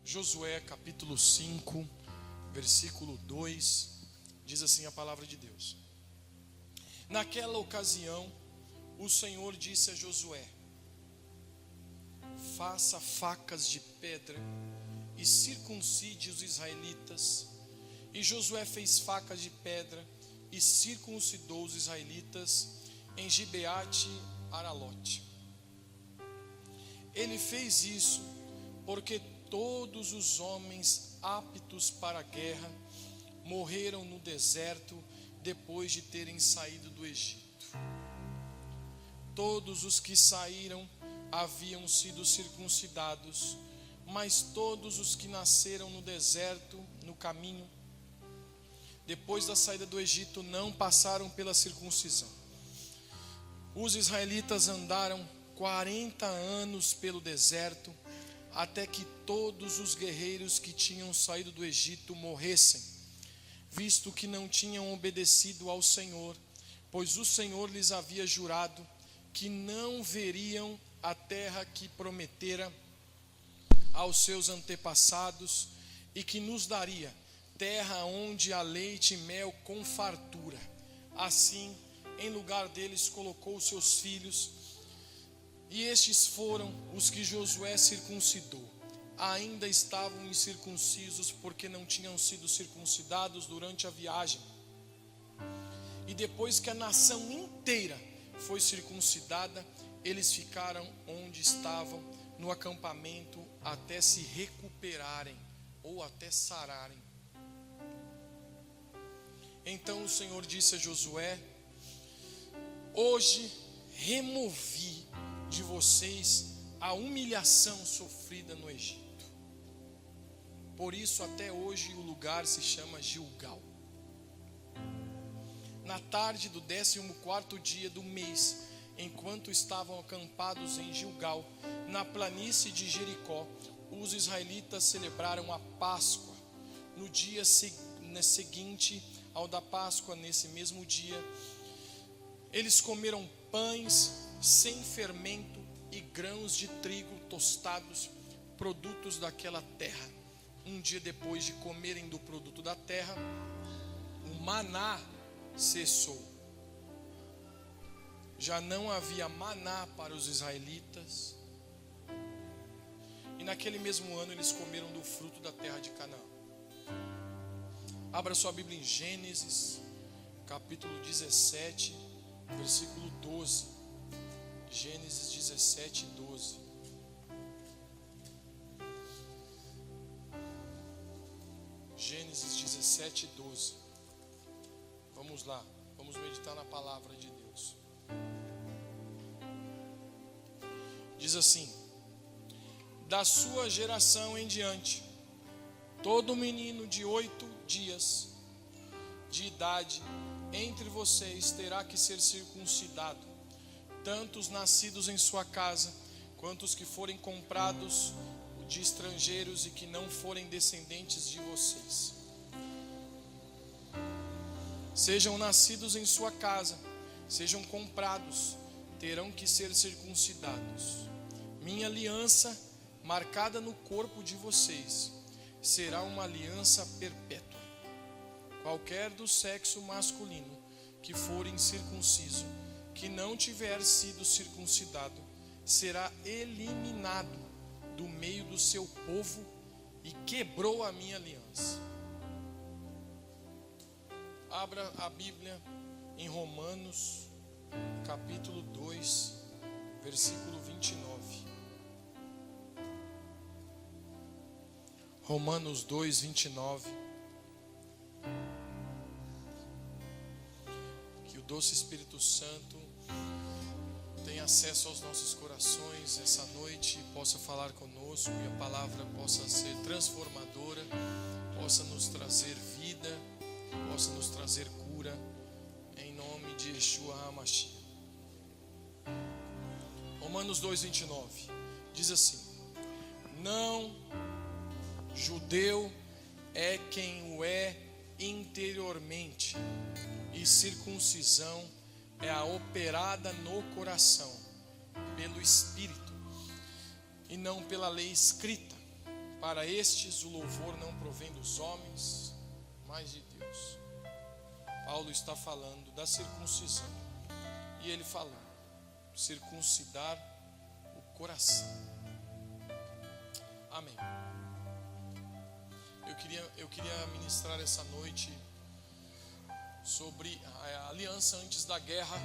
Josué capítulo 5, versículo 2, diz assim a palavra de Deus. Naquela ocasião, o Senhor disse a Josué: faça facas de pedra e circuncide os israelitas. E Josué fez facas de pedra e circuncidou os israelitas em Gibeate Aralote. Ele fez isso porque todos os homens aptos para a guerra morreram no deserto depois de terem saído do Egito. Todos os que saíram haviam sido circuncidados, mas todos os que nasceram no deserto, no caminho, depois da saída do Egito, não passaram pela circuncisão. Os israelitas andaram 40 anos pelo deserto, até que todos os guerreiros que tinham saído do Egito morressem, visto que não tinham obedecido ao Senhor, pois o Senhor lhes havia jurado que não veriam a terra que prometera aos seus antepassados e que nos daria terra onde há leite e mel com fartura. Assim, em lugar deles colocou os seus filhos, e estes foram os que Josué circuncidou. Ainda estavam incircuncisos porque não tinham sido circuncidados durante a viagem. E depois que a nação inteira foi circuncidada, eles ficaram onde estavam no acampamento até se recuperarem ou até sararem. Então o Senhor disse a Josué: hoje removi de vocês a humilhação sofrida no Egito. Por isso até hoje o lugar se chama Gilgal. Na tarde do 14º dia do mês, enquanto estavam acampados em Gilgal, na planície de Jericó, os israelitas celebraram a Páscoa. No dia seguinte ao da Páscoa, nesse mesmo dia, eles comeram pães sem fermento e grãos de trigo tostados, produtos daquela terra. Um dia depois de comerem do produto da terra, o maná cessou. Já não havia maná para os israelitas. E naquele mesmo ano eles comeram do fruto da terra de Canaã. Abra sua Bíblia em Gênesis, capítulo 17, versículo 12. Gênesis 17, 12. Gênesis 17, 12. Vamos lá, vamos meditar na palavra de Deus. Diz assim: da sua geração em diante, todo menino de 8 dias de idade entre vocês terá que ser circuncidado, tanto os nascidos em sua casa, quanto os que forem comprados de estrangeiros e que não forem descendentes de vocês. Sejam nascidos em sua casa, sejam comprados, terão que ser circuncidados. Minha aliança, marcada no corpo de vocês, será uma aliança perpétua. Qualquer do sexo masculino que for incircunciso, que não tiver sido circuncidado, será eliminado do meio do seu povo e quebrou a minha aliança. Abra a Bíblia em Romanos, capítulo 2, versículo 29. Romanos 2, 29. Que o doce Espírito Santo tenha acesso aos nossos corações essa noite, possa falar conosco e a palavra possa ser transformadora, possa nos trazer vida, possa nos trazer cura, em nome de Yeshua HaMashiach. Romanos 2, 29 diz assim: não judeu é quem o é interiormente, e circuncisão é a operada no coração, pelo Espírito, e não pela lei escrita, Para estes o louvor não provém dos homens, mas de Deus. Paulo está falando da circuncisão. E ele falou: circuncidar o coração. Amém. Eu queria ministrar essa noite sobre a aliança antes da guerra,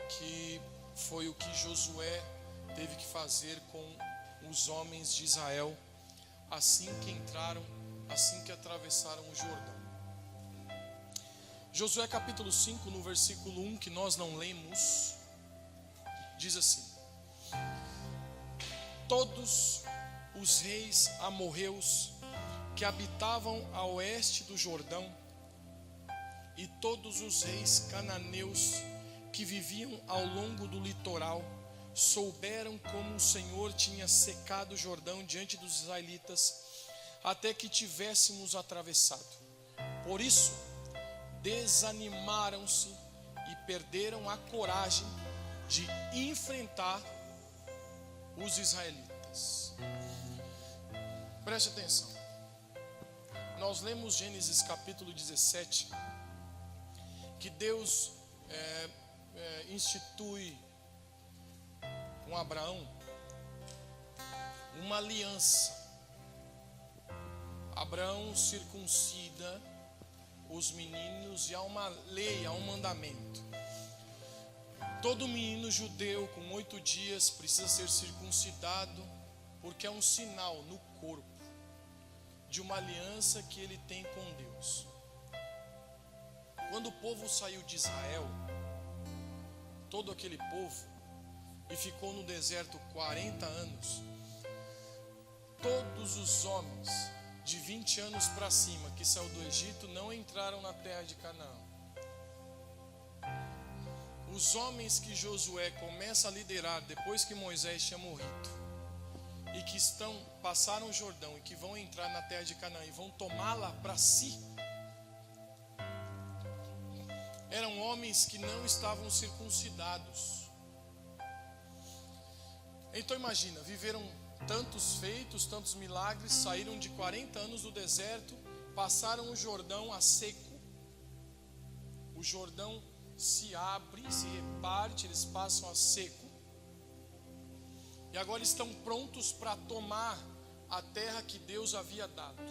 que foi o que Josué teve que fazer com os homens de Israel assim que atravessaram o Jordão. Josué capítulo 5, no versículo 1, que nós não lemos, diz assim: todos os reis amorreus que habitavam a oeste do Jordão e todos os reis cananeus que viviam ao longo do litoral souberam como o Senhor tinha secado o Jordão diante dos israelitas até que tivéssemos atravessado. Por isso desanimaram-se e perderam a coragem de enfrentar os israelitas. Preste atenção. Nós lemos Gênesis capítulo 17, que Deus institui com Abraão uma aliança. Abraão circuncida os meninos e há uma lei, há um mandamento. Todo menino judeu com 8 dias precisa ser circuncidado, porque é um sinal no corpo de uma aliança que ele tem com Deus. Quando o povo saiu de Israel, todo aquele povo, e ficou no deserto 40 anos, todos os homens de 20 anos para cima que saiu do Egito não entraram na terra de Canaã. Os homens que Josué começa a liderar depois que Moisés tinha morrido e que passaram o Jordão e que vão entrar na terra de Canaã e vão tomá-la para si, eram homens que não estavam circuncidados. Então imagina, viveram tantos feitos, tantos milagres, saíram de 40 anos do deserto, passaram o Jordão a seco, o Jordão se abre, se reparte, eles passam a seco, e agora estão prontos para tomar a terra que Deus havia dado.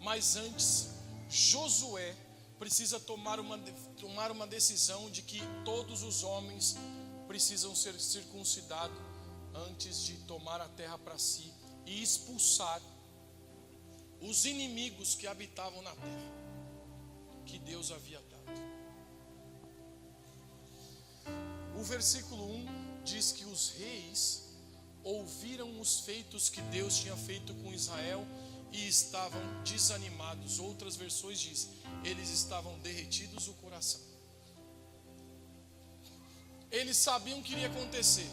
Mas antes, Josué precisa tomar uma decisão de que todos os homens precisam ser circuncidados antes de tomar a terra para si e expulsar os inimigos que habitavam na terra que Deus havia dado. O versículo 1 diz que os reis ouviram os feitos que Deus tinha feito com Israel e estavam desanimados. Outras versões dizem, eles estavam derretidos o coração. Eles sabiam o que iria acontecer.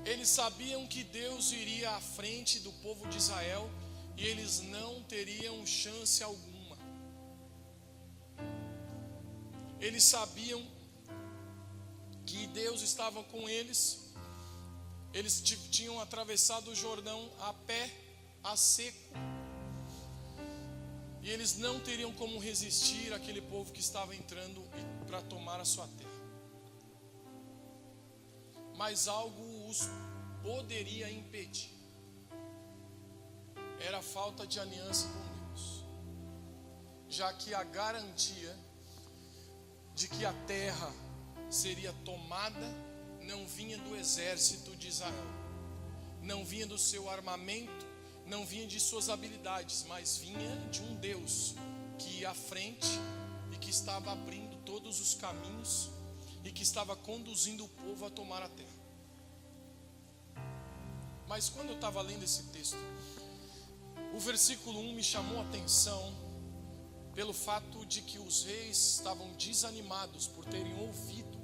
Eles sabiam que Deus iria à frente do povo de Israel e eles não teriam chance alguma. Eles sabiam que Deus estava com eles. Eles tinham atravessado o Jordão a pé, a seco. E eles não teriam como resistir àquele povo que estava entrando para tomar a sua terra. Mas algo os poderia impedir. Era a falta de aliança com Deus. Já que a garantia de que a terra seria tomada não vinha do exército de Israel, não vinha do seu armamento, não vinha de suas habilidades, mas vinha de um Deus que ia à frente e que estava abrindo todos os caminhos e que estava conduzindo o povo a tomar a terra. Mas quando eu estava lendo esse texto, o versículo 1 me chamou a atenção pelo fato de que os reis estavam desanimados por terem ouvido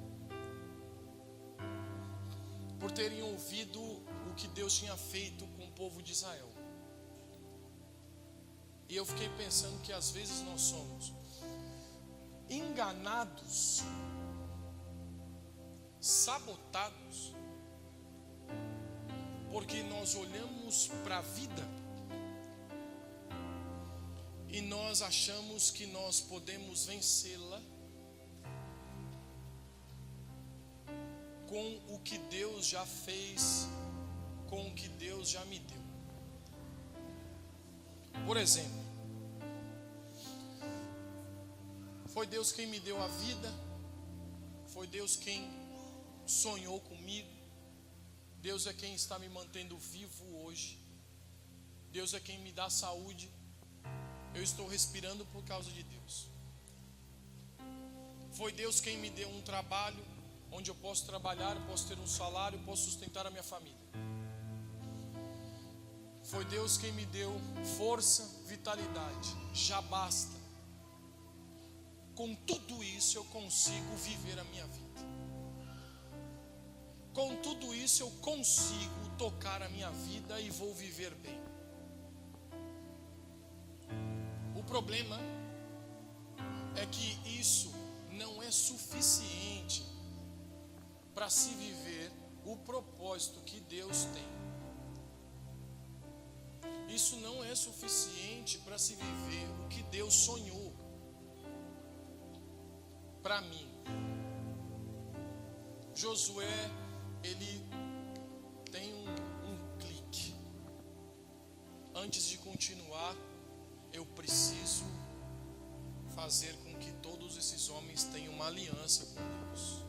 o que Deus tinha feito com o povo de Israel. E eu fiquei pensando que às vezes nós somos enganados, sabotados nós olhamos para a vida e nós achamos que nós podemos vencê-la com o que Deus já fez, com o que Deus já me deu. Por exemplo, foi Deus quem me deu a vida, foi Deus quem sonhou comigo, Deus é quem está me mantendo vivo hoje, Deus é quem me dá saúde, eu estou respirando por causa de Deus. Foi Deus quem me deu um trabalho onde eu posso trabalhar, eu posso ter um salário, eu posso sustentar a minha família. Foi Deus quem me deu força, vitalidade, já basta. Com tudo isso eu consigo viver a minha vida. Com tudo isso eu consigo tocar a minha vida e vou viver bem. O problema é que isso não é suficiente para se viver o propósito que Deus tem. Isso não é suficiente para se viver o que Deus sonhou para mim. Josué, ele tem um clique. Antes de continuar, eu preciso fazer com que todos esses homens tenham uma aliança com Deus.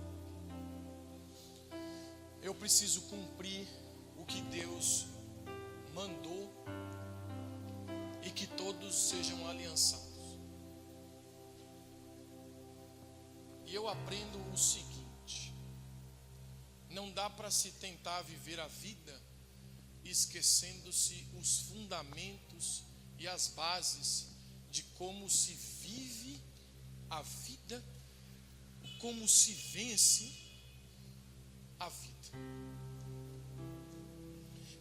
Eu preciso cumprir o que Deus mandou e que todos sejam aliançados. E eu aprendo o seguinte: não dá para se tentar viver a vida esquecendo-se os fundamentos e as bases de como se vive a vida, como se vence a vida.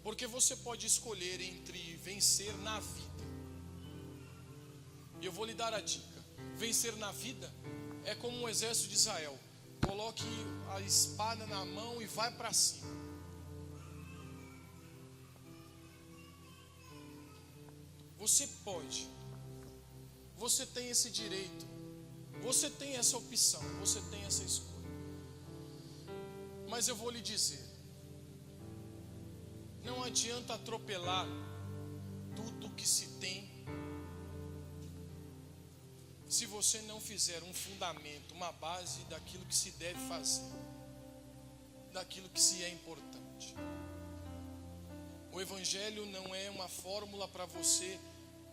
Porque você pode escolher entre vencer na vida. E eu vou lhe dar a dica: vencer na vida é como um exército de Israel. Coloque a espada na mão e vai para cima. Você pode, você tem esse direito, você tem essa opção, você tem essa escolha. Mas eu vou lhe dizer, não adianta atropelar tudo que se tem se você não fizer um fundamento, uma base daquilo que se deve fazer, daquilo que se é importante. O Evangelho não é uma fórmula para você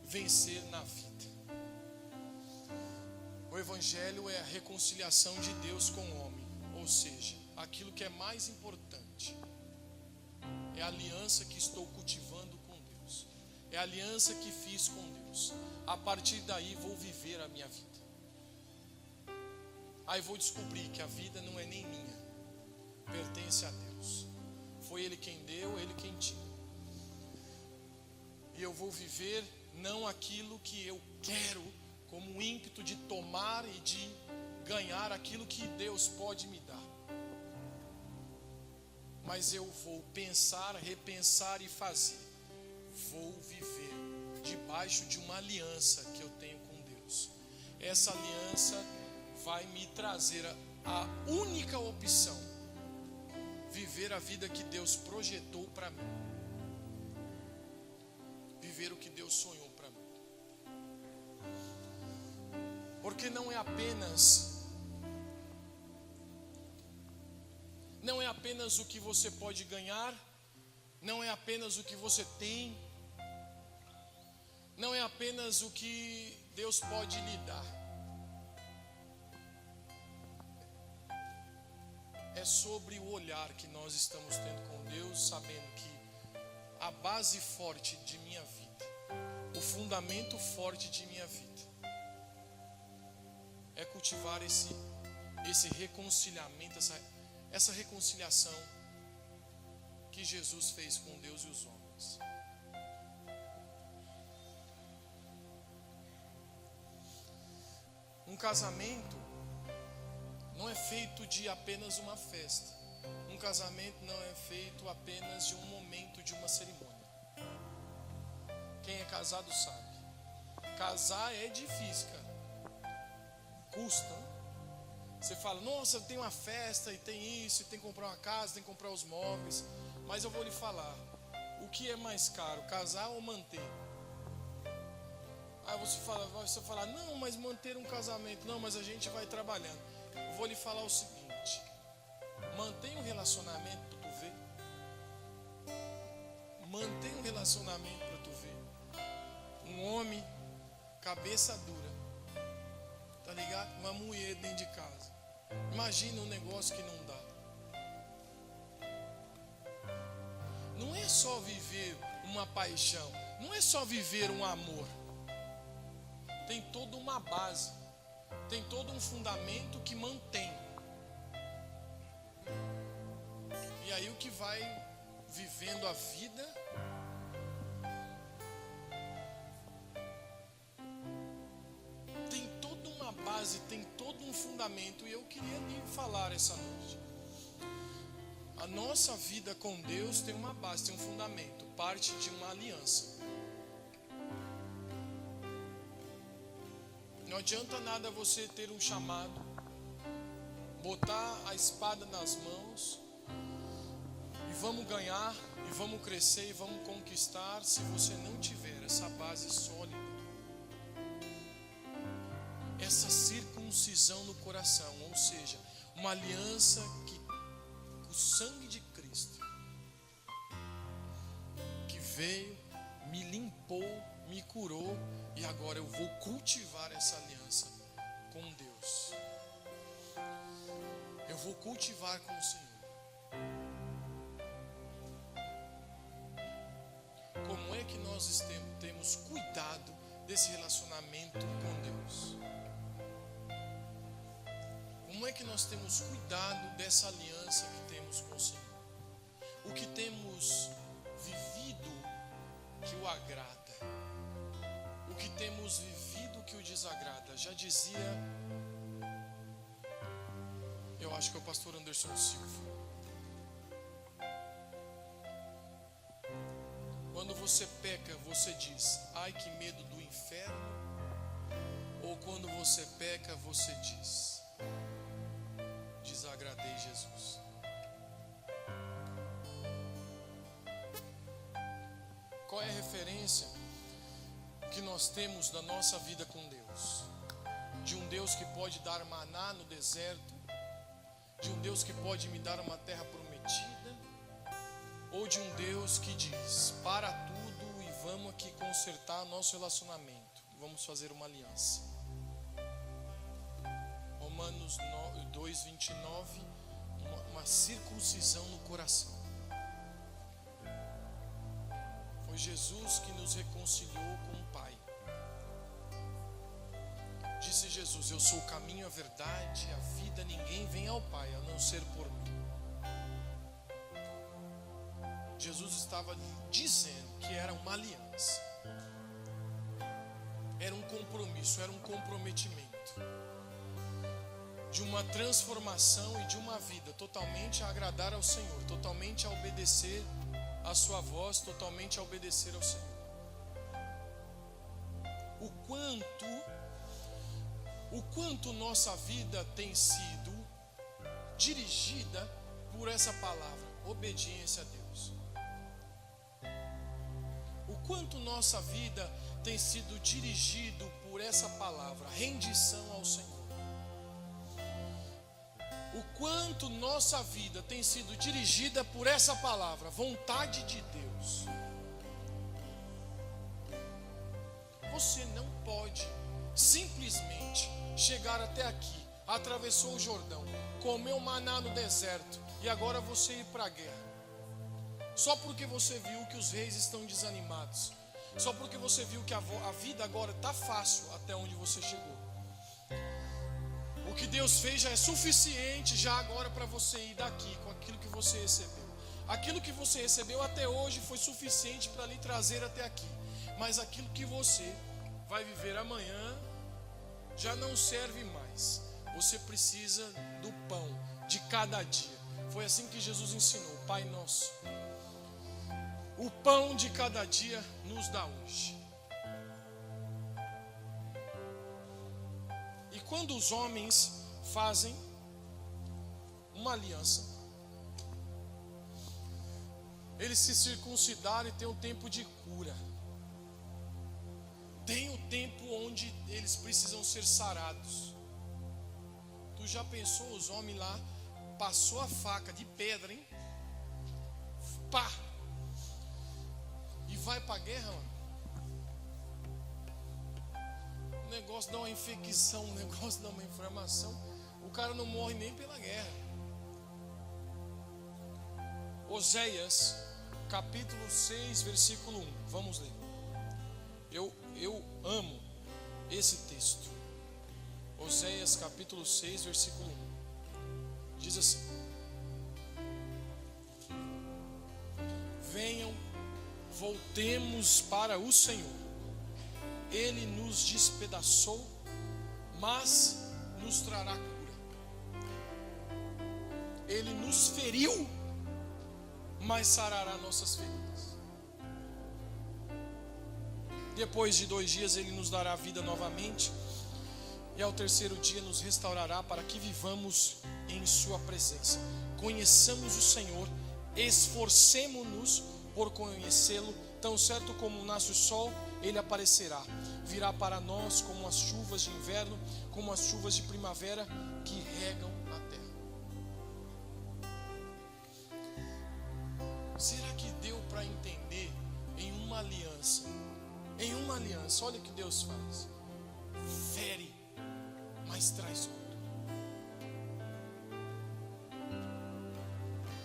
vencer na vida. O Evangelho é a reconciliação de Deus com o homem, ou seja, aquilo que é mais importante é a aliança que estou cultivando com Deus, é a aliança que fiz com Deus. A partir daí vou viver a minha vida. Aí vou descobrir que a vida não é nem minha, pertence a Deus. Foi Ele quem deu, Ele quem tira. E eu vou viver não aquilo que eu quero, como um ímpeto de tomar e de ganhar aquilo que Deus pode me dar. Mas eu vou pensar, repensar e fazer. Vou viver debaixo de uma aliança que eu tenho com Deus. Essa aliança vai me trazer a única opção: viver a vida que Deus projetou para mim, viver o que Deus sonhou para mim. Porque não é apenas o que você pode ganhar, não é apenas o que você tem, não é apenas o que Deus pode lhe dar. É sobre o olhar que nós estamos tendo com Deus, sabendo que a base forte de minha vida, o fundamento forte de minha vida, é cultivar esse reconciliamento, essa reconciliação que Jesus fez com Deus e os homens. Um casamento não é feito de apenas uma festa. Um casamento não é feito apenas de um momento, de uma cerimônia. Quem é casado sabe. Casar é difícil, cara. Custa, né? Você fala, nossa, tem uma festa, e tem isso, e tem que comprar uma casa, tem que comprar os móveis. Mas eu vou lhe falar, o que é mais caro, casar ou manter? Aí você fala, não, mas manter um casamento, não, mas a gente vai trabalhando. Eu vou lhe falar o seguinte, mantém um relacionamento para tu ver. Mantém um relacionamento para tu ver. Um homem, cabeça dura, tá ligado? Uma mulher dentro de casa. Imagina um negócio que não dá. Não é só viver uma paixão, não é só viver um amor. Tem toda uma base, tem todo um fundamento que mantém. E aí o que vai vivendo a vida tem toda uma base, tem todo um fundamento. E eu queria lhe falar essa noite. A nossa vida com Deus tem uma base, tem um fundamento, parte de uma aliança. Não adianta nada você ter um chamado, botar a espada nas mãos e vamos ganhar, e vamos crescer, e vamos conquistar, se você não tiver essa base sólida, essa circuncisão no coração, ou seja, uma aliança que o sangue de Cristo, que veio, me limpou, me curou, e agora eu vou cultivar essa aliança com Deus. Eu vou cultivar com o Senhor. Como é que nós temos cuidado desse relacionamento com Deus? Como é que nós temos cuidado dessa aliança que temos com o Senhor? O que temos vivido que o agrada? O que temos vivido que o desagrada? Já dizia, eu acho que é o pastor Anderson Silva, quando você peca, você diz, ai que medo do inferno? Ou quando você peca, você diz, desagradei Jesus? Qual é a referência que nós temos da nossa vida com Deus? De um Deus que pode dar maná no deserto, de um Deus que pode me dar uma terra prometida, ou de um Deus que diz, para tudo e vamos aqui consertar nosso relacionamento, vamos fazer uma aliança. Romanos 2:29, uma circuncisão no coração. Foi Jesus que nos reconciliou com o Pai. Disse Jesus, eu sou o caminho, a verdade, a vida, ninguém vem ao Pai a não ser por mim. Jesus estava dizendo que era uma aliança, era um compromisso, era um comprometimento de uma transformação e de uma vida totalmente a agradar ao Senhor, totalmente a obedecer a sua voz, totalmente a obedecer ao Senhor. O quanto nossa vida tem sido dirigida por essa palavra, obediência a Deus. O quanto nossa vida tem sido dirigido por essa palavra, rendição ao Senhor. O quanto nossa vida tem sido dirigida por essa palavra, vontade de Deus. Você não pode simplesmente chegar até aqui, atravessou o Jordão, comeu maná no deserto e agora você ir para a guerra. Só porque você viu que os reis estão desanimados, só porque você viu que a vida agora está fácil até onde você chegou. O que Deus fez já é suficiente já agora para você ir daqui com aquilo que você recebeu. Aquilo que você recebeu até hoje foi suficiente para lhe trazer até aqui. Mas aquilo que você vai viver amanhã já não serve mais. Você precisa do pão de cada dia. Foi assim que Jesus ensinou: Pai nosso, o pão de cada dia nos dá hoje. E quando os homens fazem uma aliança, eles se circuncidaram e tem um tempo de cura. Tem o tempo onde eles precisam ser sarados. Tu já pensou os homens lá, passou a faca de pedra, hein? Pá! E vai pra guerra, mano. O negócio dá uma infecção, o negócio dá uma inflamação. O cara não morre nem pela guerra. Oséias, capítulo 6, versículo 1. Vamos ler. Eu amo esse texto. Oséias, capítulo 6, versículo 1. Diz assim: venham, voltemos para o Senhor. Ele nos despedaçou, mas nos trará cura. Ele nos feriu, mas sarará nossas feridas. Depois de 2 dias ele nos dará vida novamente, e ao terceiro dia nos restaurará para que vivamos em sua presença. Conheçamos o Senhor, esforcemo-nos por conhecê-lo. Tão certo como nasce o sol, ele aparecerá. Virá para nós como as chuvas de inverno, como as chuvas de primavera que regam a terra. Será que deu para entender em uma aliança? Em uma aliança, olha o que Deus faz: fere, mas traz outro.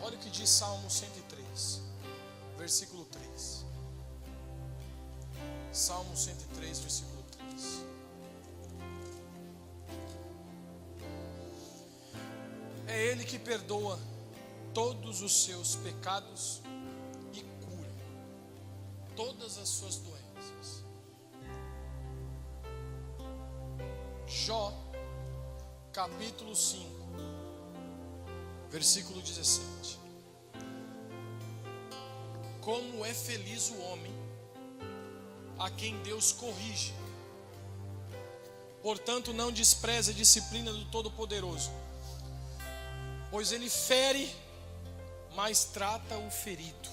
Olha o que diz Salmo 103, versículo 3. Salmo 103, versículo 3. É Ele que perdoa todos os seus pecados e cura todas as suas doenças. Jó, capítulo 5, versículo 17. Como é feliz o homem a quem Deus corrige. Portanto, não despreze a disciplina do Todo-Poderoso, pois ele fere, mas trata o ferido.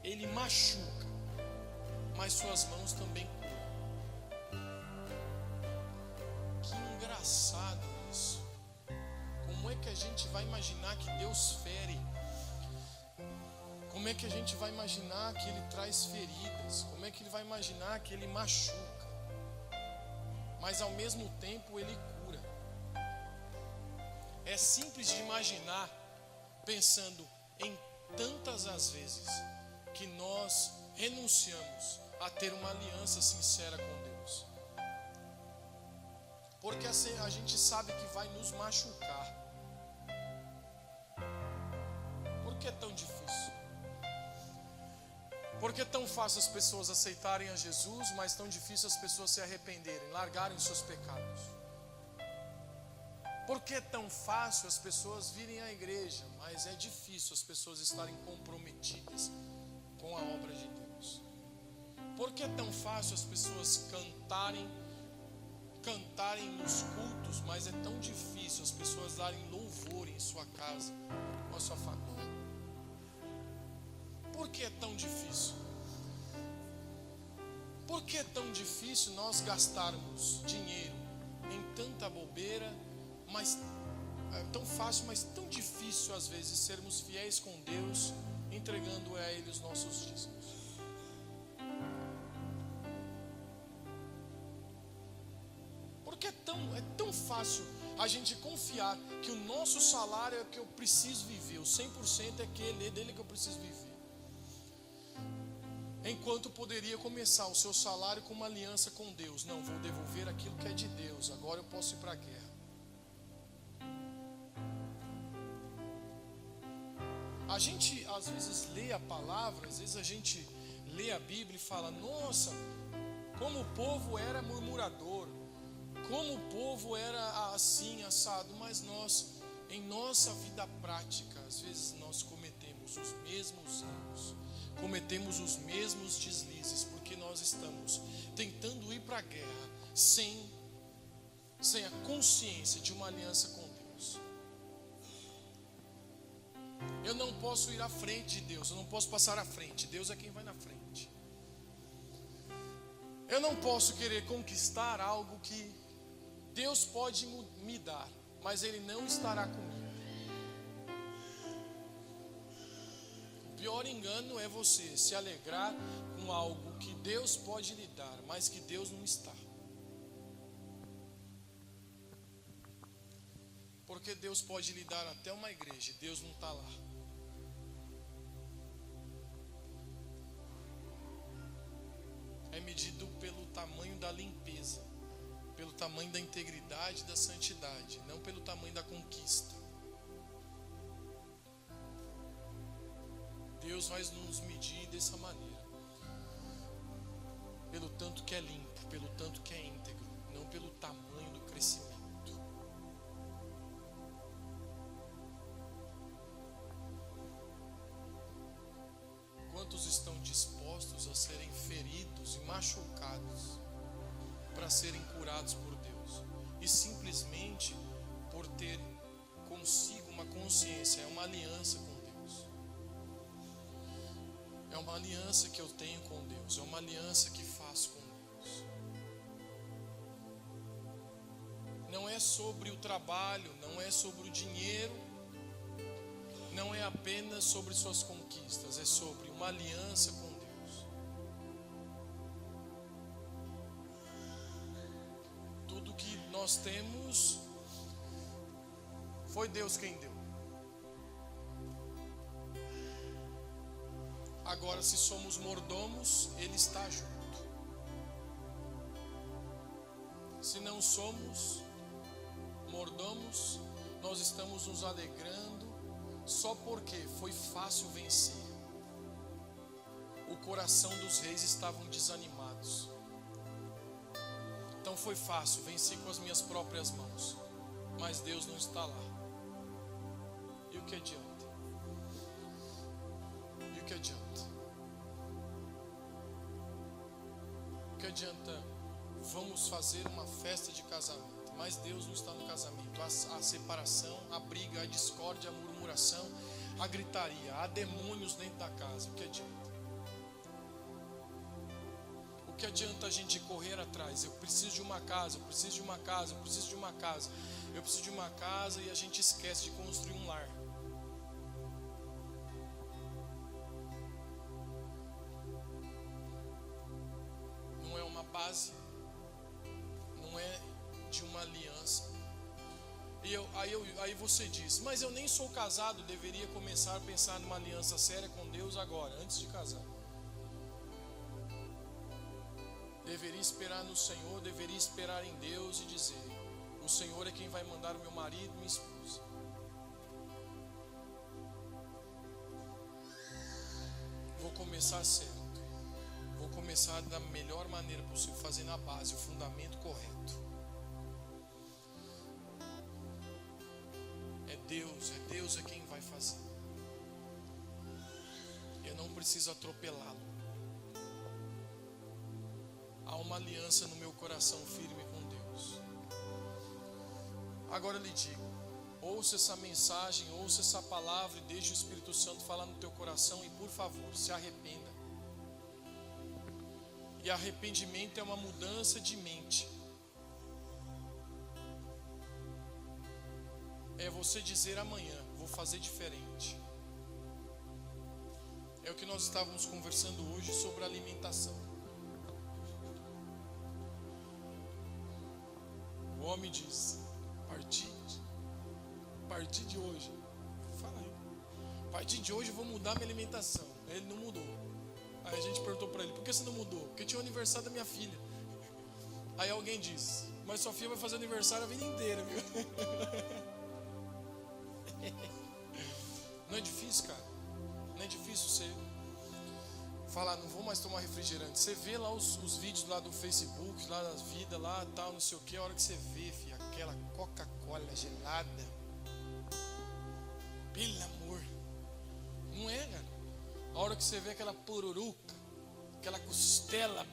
Ele machuca, mas suas mãos também curam. Que engraçado isso. Como é que a gente vai imaginar que Deus fere? Como é que a gente vai imaginar que Ele traz feridas? Como é que Ele vai imaginar que Ele machuca? Mas ao mesmo tempo Ele cura. É simples de imaginar, pensando em tantas as vezes que nós renunciamos a ter uma aliança sincera com Deus. Porque assim a gente sabe que vai nos machucar. Por que é tão difícil? Porque é tão fácil as pessoas aceitarem a Jesus, mas tão difícil as pessoas se arrependerem, largarem os seus pecados. Porque é tão fácil as pessoas virem à igreja, mas é difícil as pessoas estarem comprometidas com a obra de Deus. Porque é tão fácil as pessoas cantarem nos cultos, mas é tão difícil as pessoas darem louvor em sua casa, com a sua família. Por que é tão difícil? Por que é tão difícil nós gastarmos dinheiro em tanta bobeira, mas é tão fácil, mas tão difícil às vezes sermos fiéis com Deus, entregando a Ele os nossos dízimos? Porque é tão fácil a gente confiar que o nosso salário é o que eu preciso viver, o 100% é dele que eu preciso viver. Enquanto poderia começar o seu salário com uma aliança com Deus. Não, vou devolver aquilo que é de Deus, agora eu posso ir para a guerra. A gente às vezes lê a palavra, às vezes a gente lê a Bíblia e fala: nossa, como o povo era murmurador, como o povo era assim, assado. Mas nós Em nossa vida prática, às vezes nós cometemos os mesmos erros, cometemos os mesmos deslizes, porque nós estamos tentando ir para a guerra sem a consciência de uma aliança com Deus. Eu não posso ir à frente de Deus, eu não posso passar à frente, Deus é quem vai na frente. Eu não posso querer conquistar algo que Deus pode me dar, mas Ele não estará comigo. O pior engano é você se alegrar com algo que Deus pode lhe dar, mas que Deus não está. Porque Deus pode lhe dar até uma igreja, Deus não está lá. É medido pelo tamanho da limpeza, pelo tamanho da integridade e da santidade, não pelo tamanho da conquista. Deus vai nos medir dessa maneira, pelo tanto que é limpo, pelo tanto que é íntegro, não pelo tamanho do crescimento. Quantos estão dispostos a serem feridos e machucados para serem curados por Deus, e simplesmente por ter consigo uma consciência, é uma aliança com Deus, é uma aliança que eu tenho com Deus, é uma aliança que faço com Deus. Não é sobre o trabalho, não é sobre o dinheiro, não é apenas sobre suas conquistas, é sobre uma aliança com Deus. Tudo que nós temos foi Deus quem deu. Agora, se somos mordomos, Ele está junto. Se não somos mordomos, nós estamos nos alegrando só porque foi fácil vencer. O coração dos reis estavam desanimados. Então foi fácil, venci com as minhas próprias mãos, mas Deus não está lá. E o que adianta? E o que adianta? O que adianta? Vamos fazer uma festa de casamento, mas Deus não está no casamento. A separação, a briga, a discórdia, a murmuração, a gritaria, há demônios dentro da casa. O que adianta? O que adianta a gente correr atrás? Eu preciso de uma casa, eu preciso de uma casa, eu preciso de uma casa, eu preciso de uma casa, e a gente esquece de construir um lar. Não é uma base, não é de uma aliança. Aí você diz, mas eu nem sou casado, deveria começar a pensar numa aliança séria com Deus agora, antes de casar. Deveria esperar no Senhor, deveria esperar em Deus e dizer, o Senhor é quem vai mandar o meu marido e minha esposa. Vou começar certo, vou começar da melhor maneira possível, fazendo a base, o fundamento correto. Deus é quem vai fazer. Eu não preciso atropelá-lo. Há uma aliança no meu coração firme com Deus. Agora eu lhe digo, ouça essa mensagem, ouça essa palavra e deixe o Espírito Santo falar no teu coração, e por favor, se arrependa. E arrependimento é uma mudança de mente. É você dizer amanhã, vou fazer diferente. É o que nós estávamos conversando hoje sobre alimentação. O homem diz, a partir de hoje, fala aí, a partir de hoje eu vou mudar minha alimentação. Ele não mudou. Aí a gente perguntou para ele, por que você não mudou? Porque tinha o aniversário da minha filha. Aí alguém diz, mas sua filha vai fazer aniversário a vida inteira, viu? Não é difícil, cara. Não é difícil você falar, não vou mais tomar refrigerante. Você vê lá os vídeos lá do Facebook, lá das vidas, lá tal, não sei o que. A hora que você vê, filho, aquela Coca-Cola gelada, Pelo amor. Não é, cara. A hora que você vê aquela pururuca, aquela costela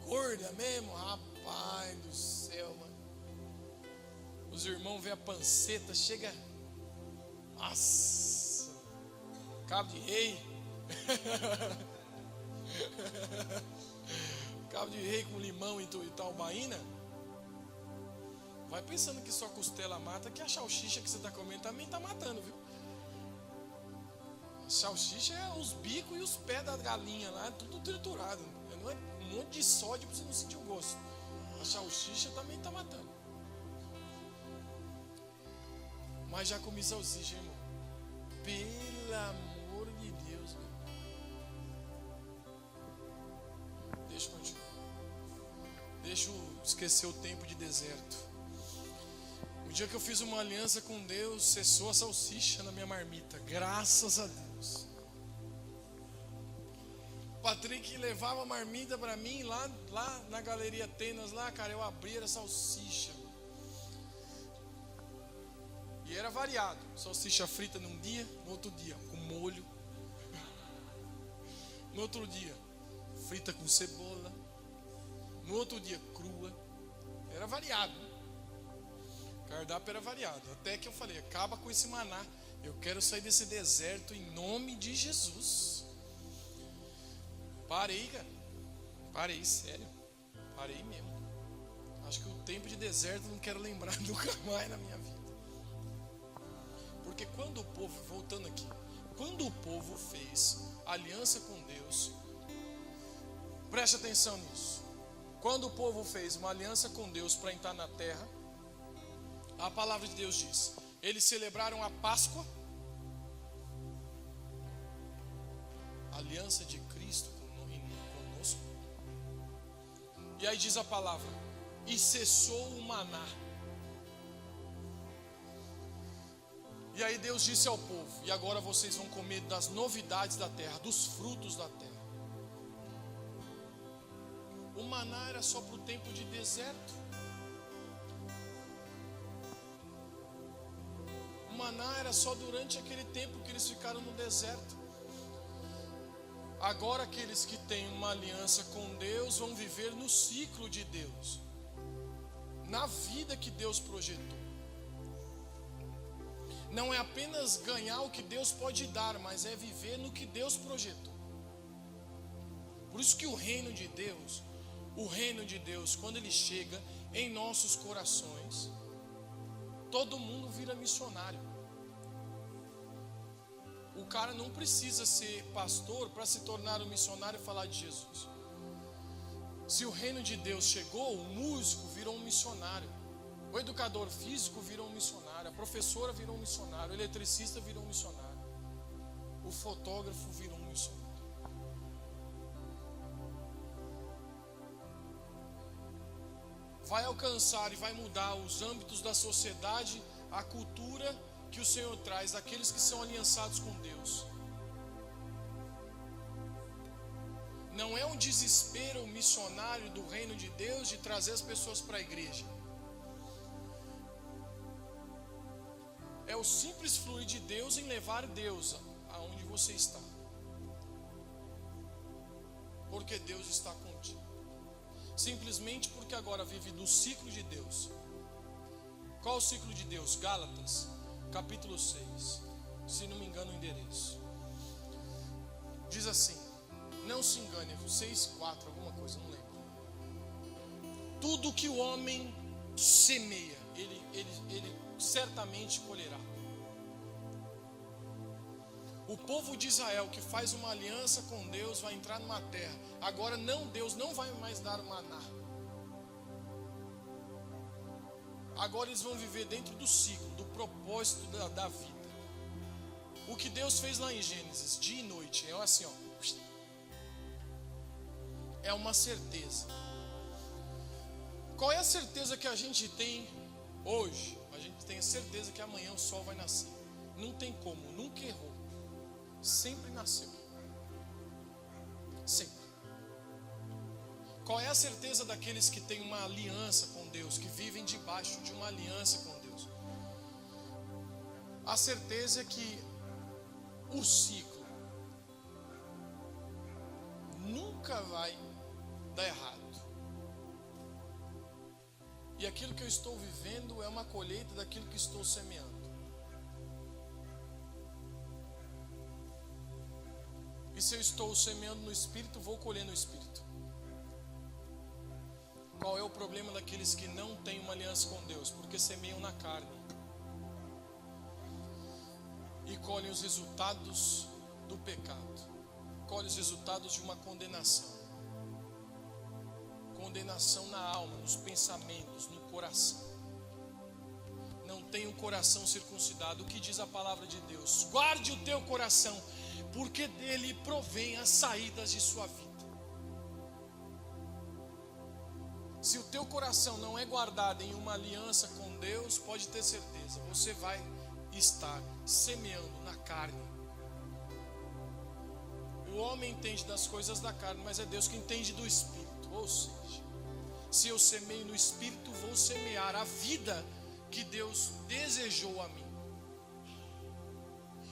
gorda mesmo, rapaz do céu, mano. Os irmãos vê a panceta, chega. Nossa, cabo de rei. Cabo de rei com limão e Italbaína. Vai pensando que só costela mata, que a salsicha que você está comendo também está matando, viu? A salsicha é os bicos e os pés da galinha lá, tudo triturado. Não é um monte de sódio para você não sentir o gosto. A salsicha também está matando. Mas já comi salsicha, irmão. Pelo amor de Deus, meu. Deixa eu continuar. Deixa eu esquecer o tempo de deserto. O dia que eu fiz uma aliança com Deus, cessou a salsicha na minha marmita. Graças a Deus. O Patrick levava a marmita para mim lá na Galeria Atenas, lá, cara, eu abria a salsicha. E era variado. Salsicha frita num dia, no outro dia com molho. No outro dia, frita com cebola. No outro dia, crua. Era variado. O cardápio era variado. Até que eu falei, acaba com esse maná. Eu quero sair desse deserto em nome de Jesus. Parei, cara. Parei, sério. Parei mesmo. Acho que o tempo de deserto eu não quero lembrar nunca mais na minha vida. Porque quando o povo, voltando aqui, quando o povo fez aliança com Deus, preste atenção nisso. Quando o povo fez uma aliança com Deus para entrar na terra, a palavra de Deus diz, eles celebraram a Páscoa, a aliança de Cristo conosco. E aí diz a palavra, e cessou o maná. E aí Deus disse ao povo, e agora vocês vão comer das novidades da terra, dos frutos da terra. O maná era só para o tempo de deserto. O maná era só durante aquele tempo que eles ficaram no deserto. Agora aqueles que têm uma aliança com Deus vão viver no ciclo de Deus, na vida que Deus projetou. Não é apenas ganhar o que Deus pode dar, mas é viver no que Deus projetou. Por isso que o reino de Deus, quando ele chega em nossos corações, todo mundo vira missionário. O cara não precisa ser pastor para se tornar um missionário e falar de Jesus. Se o reino de Deus chegou, o músico virou um missionário. O educador físico virou um missionário, a professora virou um missionário, o eletricista virou um missionário, o fotógrafo virou um missionário. Vai alcançar e vai mudar os âmbitos da sociedade, a cultura que o Senhor traz, daqueles que são aliançados com Deus. Não é um desespero missionário do reino de Deus de trazer as pessoas para a igreja. É o simples fluir de Deus em levar Deus aonde você está. Porque Deus está contigo. Simplesmente porque agora vive do ciclo de Deus. Qual o ciclo de Deus? Gálatas, capítulo 6. Se não me engano o endereço. Diz assim, não se engane, 6:4, alguma coisa, não lembro. Tudo que o homem semeia, ele certamente colherá. O povo de Israel que faz uma aliança com Deus vai entrar numa terra. Agora Deus não vai mais dar maná. Agora eles vão viver dentro do ciclo, do propósito da vida. O que Deus fez lá em Gênesis, dia e noite, é assim, ó. É uma certeza. Qual é a certeza que a gente tem hoje? A gente tem a certeza que amanhã o sol vai nascer. Não tem como, nunca errou. Sempre nasceu. Sempre. Qual é a certeza daqueles que têm uma aliança com Deus, que vivem debaixo de uma aliança com Deus? A certeza é que o ciclo nunca vai dar errado. E aquilo que eu estou vivendo é uma colheita daquilo que estou semeando. E se eu estou semeando no Espírito, vou colher no Espírito. Qual é o problema daqueles que não têm uma aliança com Deus? Porque semeiam na carne e colhem os resultados do pecado, colhem os resultados de uma condenação. Condenação na alma, nos pensamentos, no coração. Não tem um coração circuncidado. O que diz a palavra de Deus? Guarde o teu coração, porque dele provém as saídas de sua vida. Se o teu coração não é guardado em uma aliança com Deus, pode ter certeza, você vai estar semeando na carne. O homem entende das coisas da carne, mas é Deus que entende do Espírito. Ou seja, se eu semeio no Espírito, vou semear a vida que Deus desejou a mim.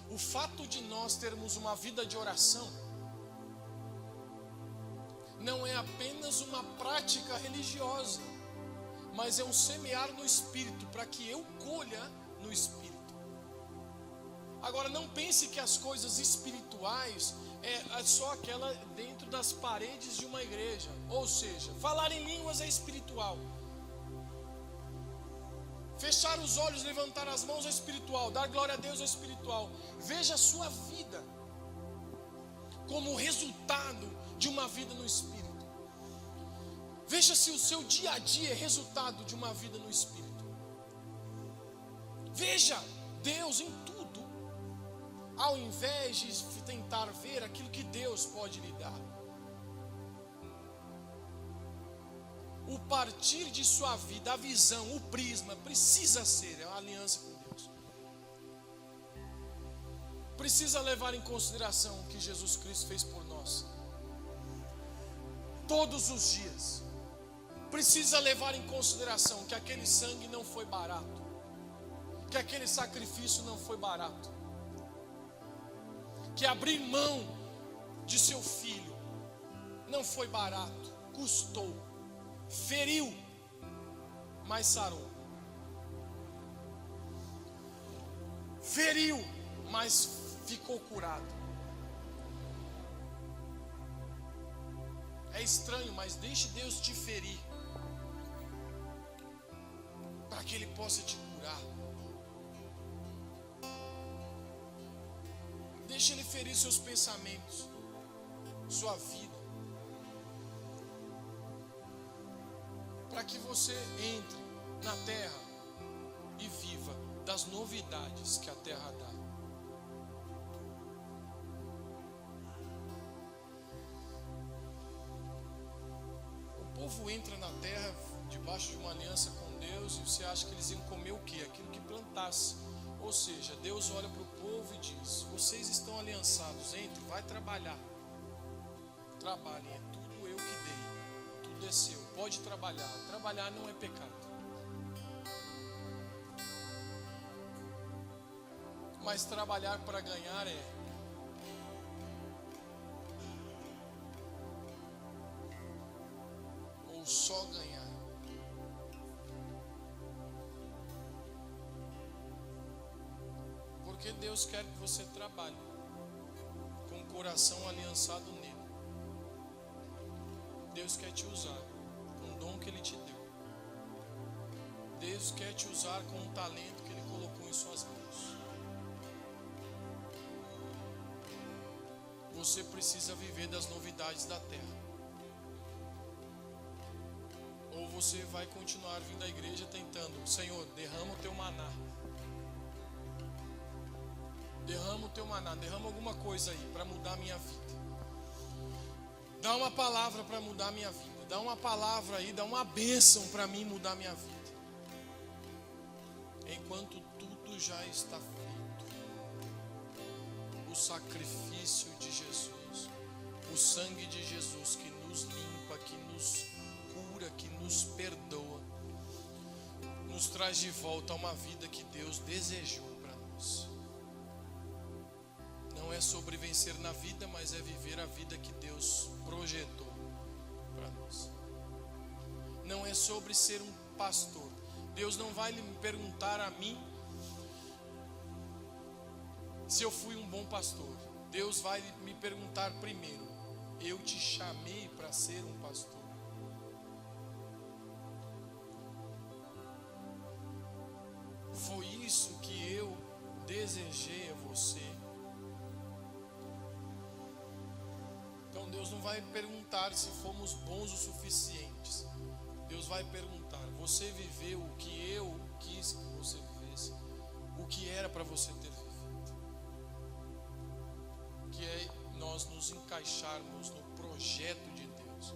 O fato de nós termos uma vida de oração não é apenas uma prática religiosa, mas é um semear no Espírito, para que eu colha no Espírito. Agora, não pense que as coisas espirituais é só aquela dentro das paredes de uma igreja. Ou seja, falar em línguas é espiritual. Fechar os olhos, levantar as mãos é espiritual. Dar glória a Deus é espiritual. Veja a sua vida como resultado de uma vida no Espírito. Veja se o seu dia a dia é resultado de uma vida no Espírito. Veja Deus em tudo, ao invés de tentar ver aquilo que Deus pode lhe dar. O partir de sua vida, a visão, o prisma, precisa ser a aliança com Deus. Precisa levar em consideração o que Jesus Cristo fez por nós todos os dias. Precisa levar em consideração que aquele sangue não foi barato, que aquele sacrifício não foi barato, que abrir mão de seu filho não foi barato, custou, feriu, mas sarou, feriu, mas ficou curado. É estranho, mas deixe Deus te ferir, para que Ele possa te curar. Deixe Ele ferir seus pensamentos, sua vida, para que você entre na terra e viva das novidades que a terra dá. O povo entra na terra debaixo de uma aliança com Deus e você acha que eles iam comer o quê? Aquilo que plantasse. Ou seja, Deus olha para o povo e diz: vocês estão aliançados, entre, vai trabalhar. Trabalhem, é tudo eu que dei, tudo é seu, pode trabalhar. Trabalhar não é pecado. Mas trabalhar para ganhar é. Ou só ganhar. Porque Deus quer que você trabalhe com o coração aliançado nele. Deus quer te usar com o dom que Ele te deu. Deus quer te usar com o talento que Ele colocou em suas mãos. Você precisa viver das novidades da terra. Ou você vai continuar vindo à igreja tentando: Senhor, derrama o teu maná. Derrama o teu maná, derrama alguma coisa aí para mudar a minha vida. Dá uma palavra para mudar a minha vida. Dá uma palavra aí, dá uma bênção para mim mudar a minha vida. Enquanto tudo já está feito. O sacrifício de Jesus, o sangue de Jesus que nos limpa, que nos cura, que nos perdoa, nos traz de volta a uma vida que Deus desejou para nós. Não é sobre vencer na vida, mas é viver a vida que Deus projetou para nós. Não é sobre ser um pastor. Deus não vai me perguntar a mim se eu fui um bom pastor. Deus vai me perguntar primeiro: eu te chamei para ser um pastor? Foi isso que eu desejei a você? Então Deus não vai perguntar se fomos bons o suficientes. Deus vai perguntar: você viveu o que eu quis que você vivesse? O que era para você ter vivido? Que é nós nos encaixarmos no projeto de Deus,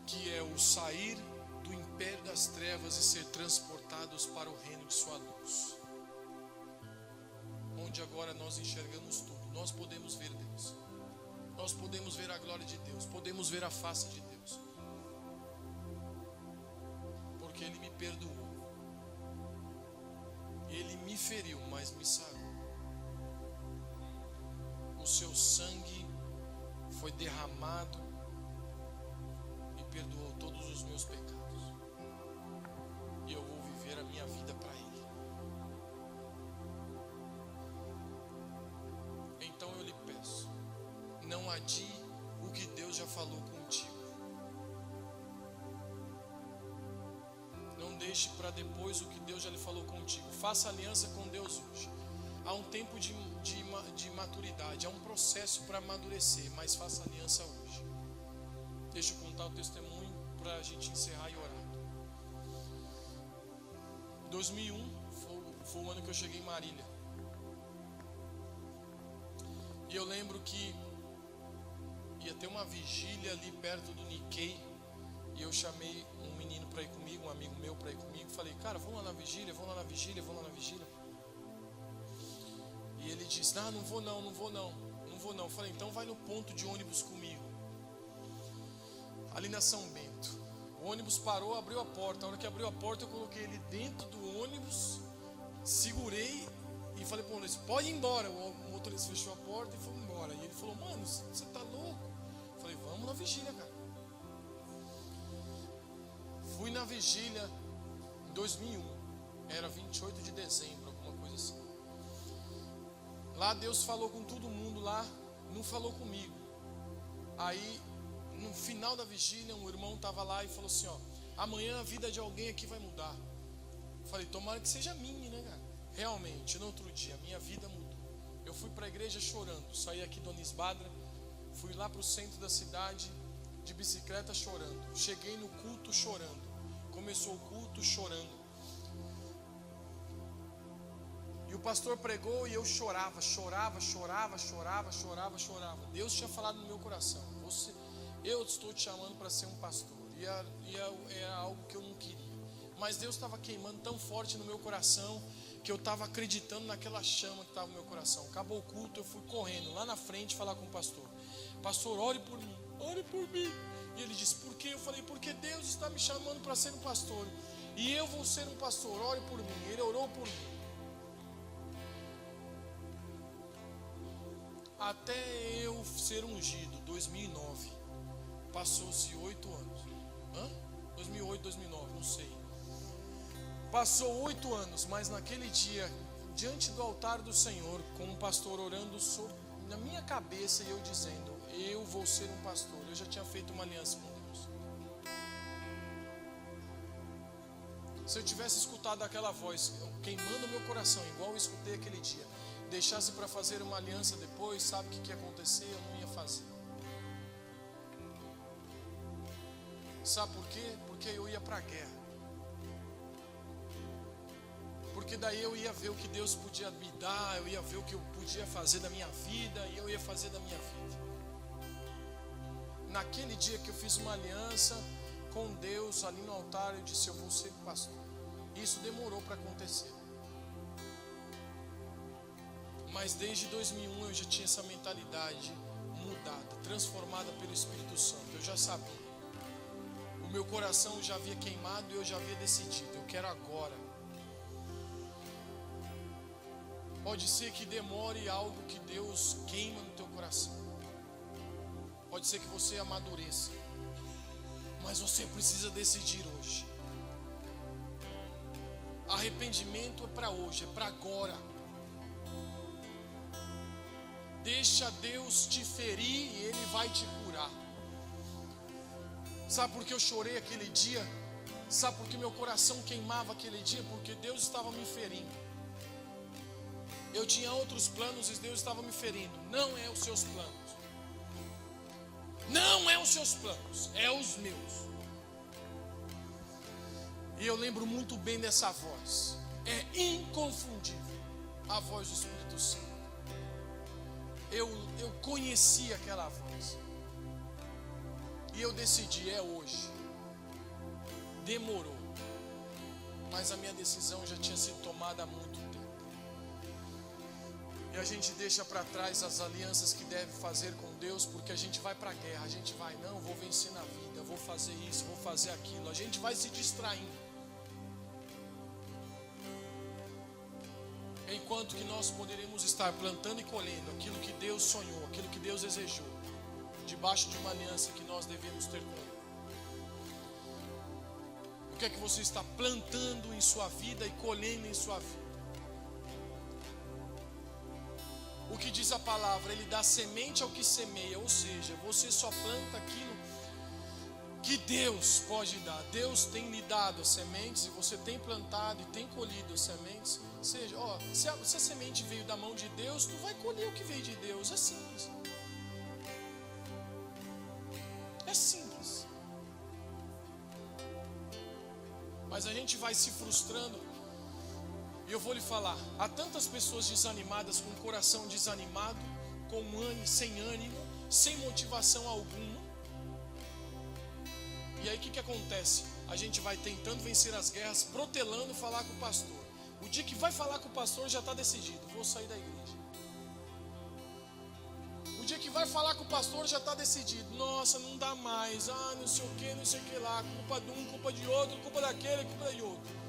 que é o sair do império das trevas e ser transportados para o reino de sua luz, onde agora nós enxergamos tudo. Nós podemos ver Deus, nós podemos ver a glória de Deus, podemos ver a face de Deus, porque Ele me perdoou, Ele me feriu, mas me sarou. O seu sangue foi derramado e perdoou todos os meus pecados. E eu vou viver a minha vida para Ele. Então eu lhe peço, não adie o que Deus já falou contigo. Não deixe para depois o que Deus já lhe falou contigo. Faça aliança com Deus hoje. Há um tempo de maturidade, há um processo para amadurecer, mas faça aliança hoje. Deixa eu contar o testemunho para a gente encerrar e orar. 2001 foi o ano que eu cheguei em Marília. E eu lembro que ia ter uma vigília ali perto do Nikkei. E eu chamei um menino para ir comigo, um amigo meu para ir comigo. Falei: cara, vamos lá na vigília, vamos lá na vigília, vamos lá na vigília. E ele disse: não vou não. Eu falei: então vai no ponto de ônibus comigo, ali na São Bento. O ônibus parou, abriu a porta. A hora que abriu a porta, eu coloquei ele dentro do ônibus, segurei e falei para o motorista: pode ir embora. O motorista fechou a porta e foi embora. E ele falou: mano, você tá louco? Eu falei: vamos na vigília, cara. Fui na vigília em 2001, era 28 de dezembro, alguma coisa assim. Lá Deus falou com todo mundo lá, não falou comigo. Aí no final da vigília, um irmão estava lá e falou assim: ó, amanhã a vida de alguém aqui vai mudar. Eu falei: tomara que seja minha, né, cara? Realmente, no outro dia, minha vida mudou. Eu fui para a igreja chorando, saí aqui do Anisbadra, fui lá para o centro da cidade de bicicleta chorando. Cheguei no culto chorando. Começou o culto chorando. E o pastor pregou e eu chorava. Deus tinha falado no meu coração: eu estou te chamando para ser um pastor. E era algo que eu não queria. Mas Deus estava queimando tão forte no meu coração que eu estava acreditando naquela chama que estava no meu coração. Acabou o culto, eu fui correndo lá na frente falar com o pastor: pastor, ore por mim, ore por mim. E ele disse: por quê? Eu falei: porque Deus está me chamando para ser um pastor. E eu vou ser um pastor, ore por mim. Ele orou por mim. Até eu ser ungido, 2009, passou-se 8 anos. 2008, 2009, não sei. Passou 8 anos, mas naquele dia, diante do altar do Senhor, com um pastor orando na minha cabeça e eu dizendo: eu vou ser um pastor. Eu já tinha feito uma aliança com Deus. Se eu tivesse escutado aquela voz queimando meu coração, igual eu escutei aquele dia, deixasse para fazer uma aliança depois, sabe o que ia acontecer? Eu não ia fazer. Sabe por quê? Porque eu ia para a guerra. Porque daí eu ia ver o que Deus podia me dar, eu ia ver o que eu podia fazer da minha vida, e eu ia fazer da minha vida. Naquele dia que eu fiz uma aliança com Deus ali no altar, eu disse: eu vou ser pastor. Isso demorou para acontecer. Mas desde 2001 eu já tinha essa mentalidade mudada, transformada pelo Espírito Santo. Eu já sabia. O meu coração já havia queimado e eu já havia decidido: eu quero agora. Pode ser que demore algo que Deus queima no teu coração. Pode ser que você amadureça. Mas você precisa decidir hoje. Arrependimento é para hoje, é para agora. Deixa Deus te ferir e Ele vai te curar. Sabe por que eu chorei aquele dia? Sabe por que meu coração queimava aquele dia? Porque Deus estava me ferindo. Eu tinha outros planos e Deus estava me ferindo. Não é os seus planos. Não é os seus planos, é os meus. E eu lembro muito bem dessa voz. É inconfundível a voz do Espírito Santo. Eu conheci aquela voz. E eu decidi, é hoje. Demorou. Mas a minha decisão já tinha sido tomada há muito tempo. E a gente deixa para trás as alianças que deve fazer com Deus, porque a gente vai para a guerra. A gente vai, não, vou vencer na vida, vou fazer isso, vou fazer aquilo. A gente vai se distraindo. Enquanto que nós poderemos estar plantando e colhendo aquilo que Deus sonhou, aquilo que Deus desejou, debaixo de uma aliança que nós devemos ter com Ele. O que é que você está plantando em sua vida e colhendo em sua vida? O que diz a palavra, Ele dá semente ao que semeia, ou seja, você só planta aquilo que Deus pode dar. Deus tem lhe dado as sementes e você tem plantado e tem colhido as sementes. Ou seja, se a semente veio da mão de Deus, tu vai colher o que veio de Deus. É simples. É simples. Mas a gente vai se frustrando. E eu vou lhe falar, há tantas pessoas desanimadas, com o coração desanimado, sem ânimo, sem motivação alguma. E aí o que acontece? A gente vai tentando vencer as guerras, protelando falar com o pastor. O dia que vai falar com o pastor já está decidido, vou sair da igreja. O dia que vai falar com o pastor já está decidido, nossa, não dá mais, não sei o que lá, culpa de um, culpa de outro, culpa daquele, culpa de outro.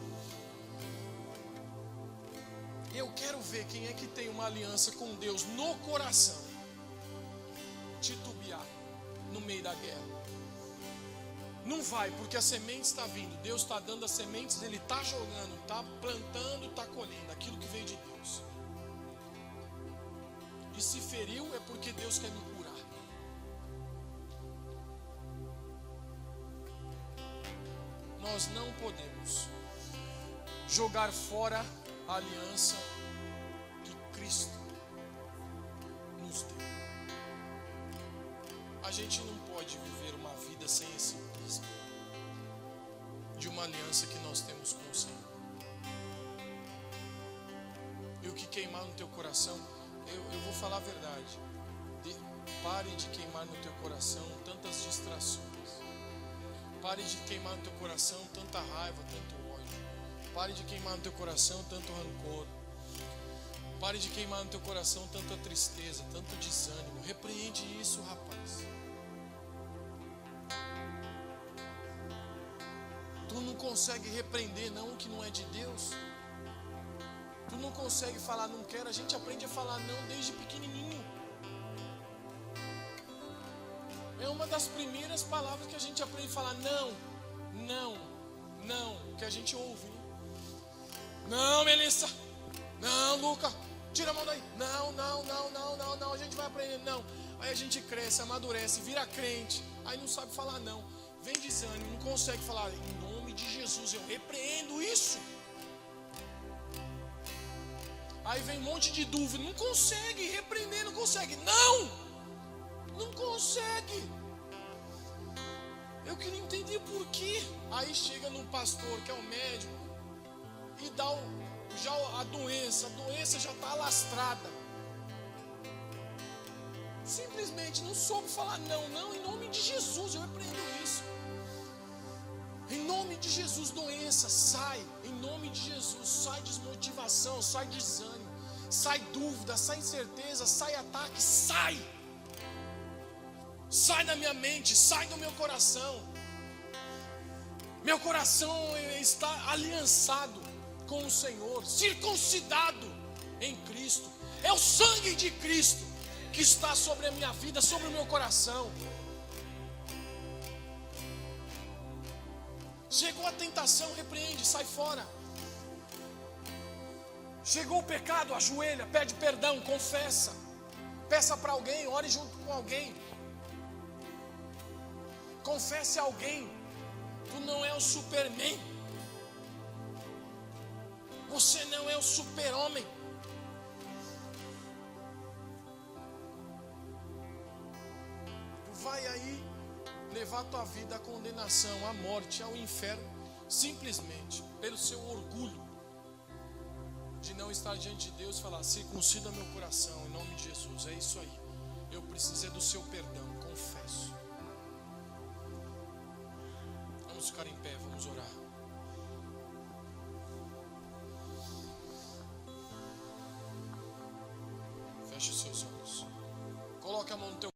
Eu quero ver quem é que tem uma aliança com Deus no coração, titubear no meio da guerra. Não vai, porque a semente está vindo. Deus está dando as sementes, Ele está jogando, está plantando, está colhendo aquilo que veio de Deus. E se feriu é porque Deus quer me curar. Nós não podemos jogar fora a aliança que Cristo nos deu. A gente não pode viver uma vida sem esse prisma de uma aliança que nós temos com o Senhor. E o que queimar no teu coração, eu vou falar a verdade. Pare de queimar no teu coração tantas distrações. Pare de queimar no teu coração tanta raiva, tanto ódio. Pare de queimar no teu coração tanto rancor. Pare de queimar no teu coração tanta tristeza, tanto desânimo. Repreende isso, rapaz. Tu não consegue repreender não o que não é de Deus. Tu não consegue falar não quero. A gente aprende a falar não desde pequenininho. É uma das primeiras palavras que a gente aprende a falar não, não, não, que a gente ouve. Não, Melissa. Não, Luca. Tira a mão daí. Não, não, não, não, não, não. A gente vai aprendendo não. Aí a gente cresce, amadurece, vira crente. Aí não sabe falar não. Vem desânimo, não consegue falar em nome de Jesus. Eu repreendo isso. Aí vem um monte de dúvida. Não consegue repreender, não consegue. Não! Não consegue. Eu queria entender por quê. Aí chega no pastor, que é o médico, e dá já a doença já está alastrada. Simplesmente não soube falar não, em nome de Jesus, eu repreendo isso. Em nome de Jesus, doença, sai. Em nome de Jesus, sai desmotivação, sai desânimo, sai dúvida, sai incerteza, sai ataque, sai. Sai da minha mente, sai do meu coração. Meu coração está aliançado com o Senhor, circuncidado em Cristo. É o sangue de Cristo que está sobre a minha vida, sobre o meu coração. Chegou a tentação, repreende, sai fora. Chegou o pecado, ajoelha, pede perdão, confessa. Peça para alguém, ore junto com alguém. Confesse a alguém. Tu não é o Superman. Você não é o super-homem. Tu vai aí levar tua vida à condenação, à morte, ao inferno, simplesmente pelo seu orgulho de não estar diante de Deus e falar: circuncida meu coração, em nome de Jesus. É isso aí. Eu preciso do seu perdão, confesso. Vamos ficar em pé, vamos orar. Feche os seus olhos. Coloque a mão no teu